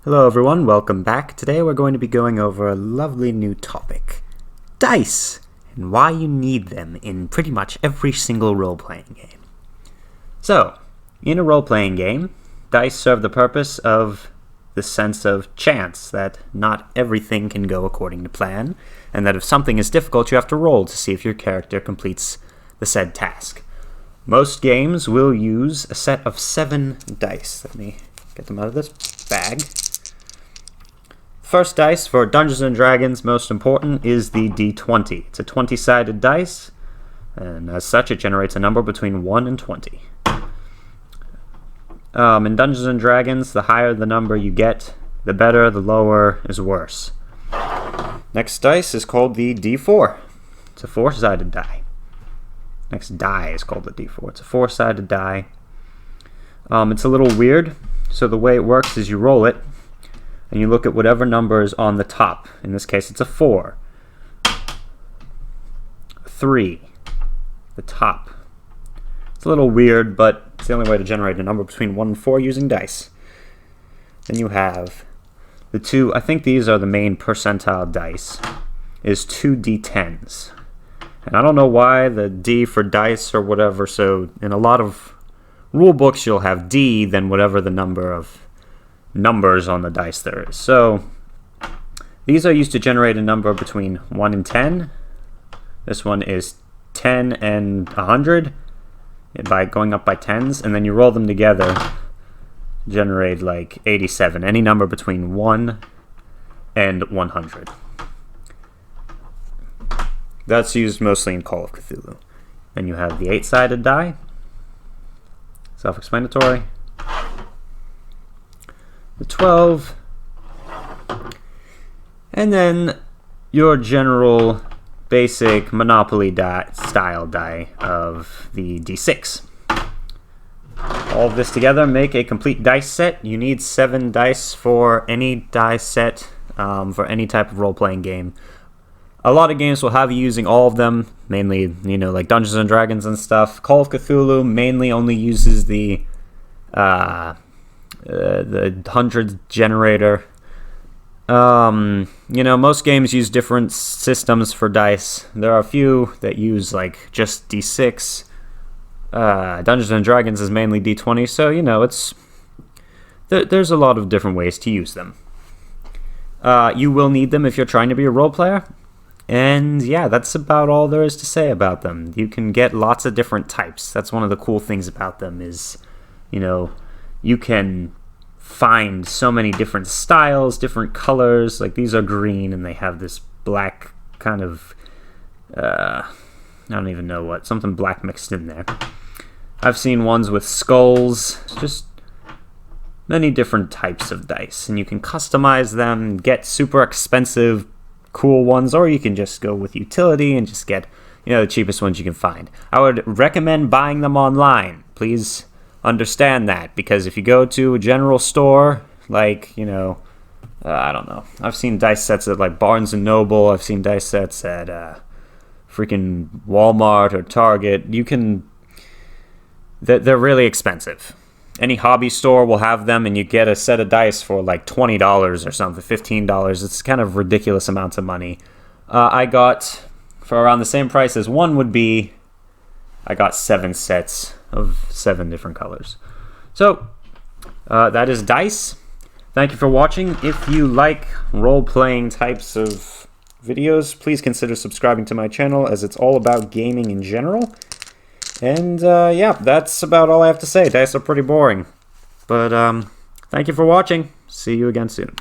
Hello everyone, welcome back. Today we're going to be going over a lovely new topic. Dice, and why you need them in pretty much every single role-playing game. So, in a role-playing game, dice serve the purpose of the sense of chance, that not everything can go according to plan, and that if something is difficult you have to roll to see if your character completes the said task. Most games will use a set of 7 dice. Let me get them out of this bag. First dice for Dungeons & Dragons, most important, is the D20. It's a 20-sided dice, and as such it generates a number between 1 and 20. In Dungeons & Dragons, the higher the number you get, the better, the lower is worse. Next dice is called the D4. It's a 4-sided die. Next die is called the D4. It's a 4-sided die. It's a little weird, so the way it works is you roll it, and you look at whatever number is on the top. In this case, it's a 4. 3. The top. It's a little weird, but it's the only way to generate a number between 1 and 4 using dice. Then you have the 2, I think these are the main percentile dice, is 2 D10s. And I don't know why the D for dice or whatever, so in a lot of rule books you'll have D, then whatever the number of numbers on the dice there is. So these are used to generate a number between 1 and 10. This one is 10 and 100 by going up by tens, and then you roll them together, generate like 87, any number between 1 and 100. That's used mostly in Call of Cthulhu. Then you have the 8-sided die, self-explanatory. The 12, and then your general basic Monopoly style die of the D6. All of this together make a complete dice set. You need 7 dice for any dice set for any type of role-playing game. A lot of games will have you using all of them, mainly, like Dungeons & Dragons and stuff. Call of Cthulhu mainly only uses the hundreds generator. Most games use different systems for dice. There are a few that use like just D6. Dungeons & Dragons is mainly D20, so there's a lot of different ways to use them. You will need them if you're trying to be a role player. And yeah, that's about all there is to say about them. You can get lots of different types. That's one of the cool things about them is, you can find so many different styles, different colors. Like these are green and they have this black kind of, I don't even know what, something black mixed in there. I've seen ones with skulls, just many different types of dice. And you can customize them, get super expensive, cool ones, or you can just go with utility and just get, the cheapest ones you can find. I would recommend buying them online. Please understand that, because if you go to a general store, like, I don't know. I've seen dice sets at like Barnes & Noble. I've seen dice sets at freaking Walmart or Target. They're really expensive. Any hobby store will have them, and you get a set of dice for like $20 or something, $15. It's kind of ridiculous amounts of money. I got, for around the same price as one would be, I got 7 sets of 7 different colors. So, that is dice. Thank you for watching. If you like role-playing types of videos, please consider subscribing to my channel, as it's all about gaming in general. And yeah, that's about all I have to say. Dice are pretty boring. But thank you for watching. See you again soon.